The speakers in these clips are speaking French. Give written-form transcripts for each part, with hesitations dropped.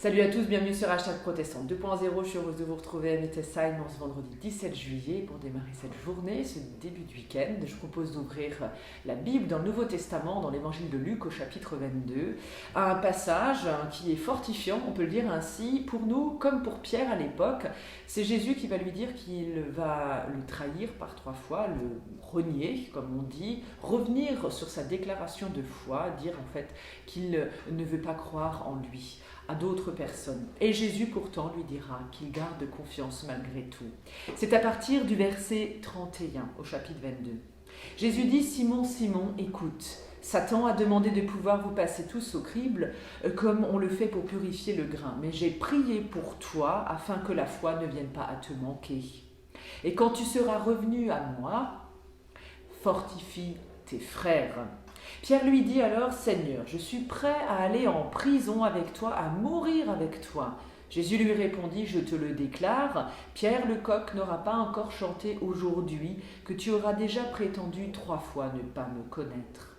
Salut à tous, bienvenue sur Hashtag Protestant 2.0. Je suis heureuse de vous retrouver à Netesheim ce vendredi 17 juillet pour démarrer cette journée, ce début de week-end. Je vous propose d'ouvrir la Bible dans le Nouveau Testament, dans l'évangile de Luc au chapitre 22. Un passage qui est fortifiant, on peut le dire ainsi, pour nous comme pour Pierre à l'époque. C'est Jésus qui va lui dire qu'il va le trahir par 3 fois, le renier, comme on dit, revenir sur sa déclaration de foi, dire en fait qu'il ne veut pas croire en lui à d'autres personnes. Et Jésus pourtant lui dira qu'il garde confiance malgré tout. C'est à partir du verset 31 au chapitre 22. Jésus dit: Simon, Simon, écoute, Satan a demandé de pouvoir vous passer tous au crible, comme on le fait pour purifier le grain. Mais j'ai prié pour toi, afin que la foi ne vienne pas à te manquer. Et quand tu seras revenu à moi, fortifie tes frères. Pierre lui dit alors: Seigneur, je suis prêt à aller en prison avec toi, à mourir avec toi. Jésus lui répondit: Je te le déclare, Pierre le coq n'aura pas encore chanté aujourd'hui que tu auras déjà prétendu 3 fois ne pas me connaître.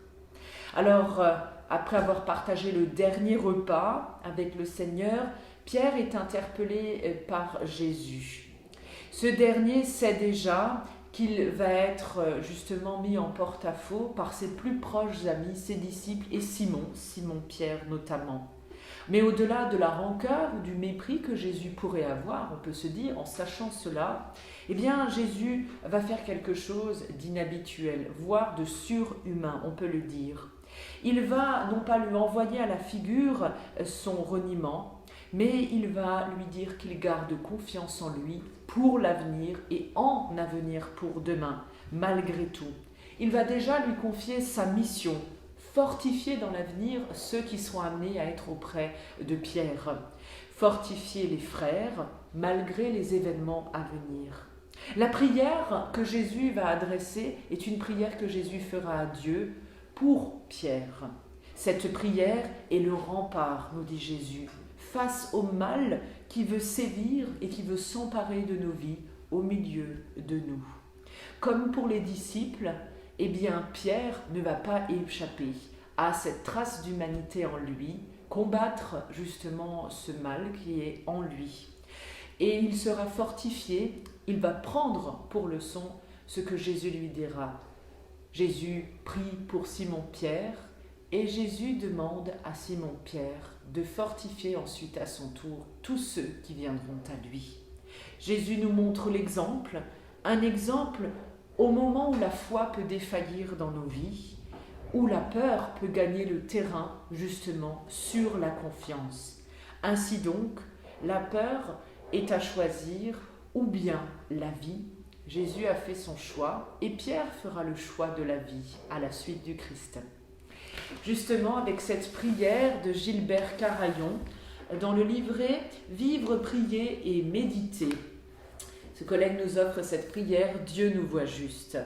Alors, après avoir partagé le dernier repas avec le Seigneur, Pierre est interpellé par Jésus. Ce dernier sait déjà qu'il va être justement mis en porte-à-faux par ses plus proches amis, ses disciples et Simon-Pierre notamment. Mais au-delà de la rancœur ou du mépris que Jésus pourrait avoir, on peut se dire, en sachant cela, eh bien Jésus va faire quelque chose d'inhabituel, voire de surhumain, on peut le dire. Il va non pas lui envoyer à la figure son reniement, mais il va lui dire qu'il garde confiance en lui pour l'avenir et en avenir pour demain, malgré tout. Il va déjà lui confier sa mission, fortifier dans l'avenir ceux qui seront amenés à être auprès de Pierre, fortifier les frères malgré les événements à venir. La prière que Jésus va adresser est une prière que Jésus fera à Dieu pour Pierre. Cette prière est le rempart, nous dit Jésus, face au mal qui veut sévir et qui veut s'emparer de nos vies au milieu de nous. Comme pour les disciples, eh bien Pierre ne va pas échapper à cette trace d'humanité en lui, combattre justement ce mal qui est en lui. Et il sera fortifié, il va prendre pour leçon ce que Jésus lui dira. Jésus prie pour Simon-Pierre, et Jésus demande à Simon-Pierre de fortifier ensuite à son tour tous ceux qui viendront à lui. Jésus nous montre l'exemple, un exemple au moment où la foi peut défaillir dans nos vies, où la peur peut gagner le terrain justement sur la confiance. Ainsi donc, la peur est à choisir ou bien la vie. Jésus a fait son choix et Pierre fera le choix de la vie à la suite du Christ. Justement, avec cette prière de Gilbert Carayon, dans le livret « Vivre, prier et méditer », ce collègue nous offre cette prière « Dieu nous voit juste ».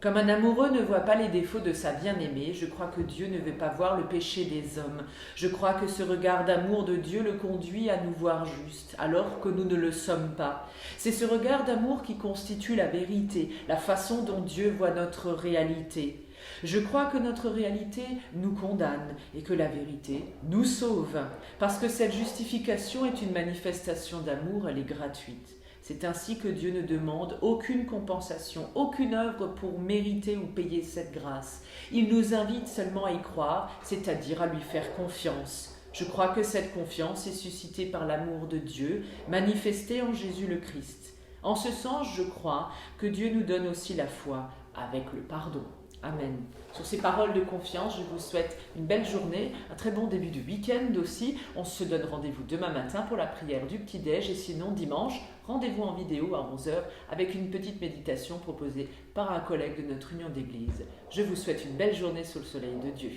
Comme un amoureux ne voit pas les défauts de sa bien-aimée, je crois que Dieu ne veut pas voir le péché des hommes. Je crois que ce regard d'amour de Dieu le conduit à nous voir juste, alors que nous ne le sommes pas. C'est ce regard d'amour qui constitue la vérité, la façon dont Dieu voit notre réalité. Je crois que notre réalité nous condamne et que la vérité nous sauve, parce que cette justification est une manifestation d'amour, elle est gratuite. C'est ainsi que Dieu ne demande aucune compensation, aucune œuvre pour mériter ou payer cette grâce. Il nous invite seulement à y croire, c'est-à-dire à lui faire confiance. Je crois que cette confiance est suscitée par l'amour de Dieu, manifesté en Jésus le Christ. En ce sens, je crois que Dieu nous donne aussi la foi avec le pardon. Amen. Sur ces paroles de confiance, je vous souhaite une belle journée, un très bon début de week-end aussi. On se donne rendez-vous demain matin pour la prière du petit-déj et sinon dimanche, rendez-vous en vidéo à 11h avec une petite méditation proposée par un collègue de notre union d'église. Je vous souhaite une belle journée sous le soleil de Dieu.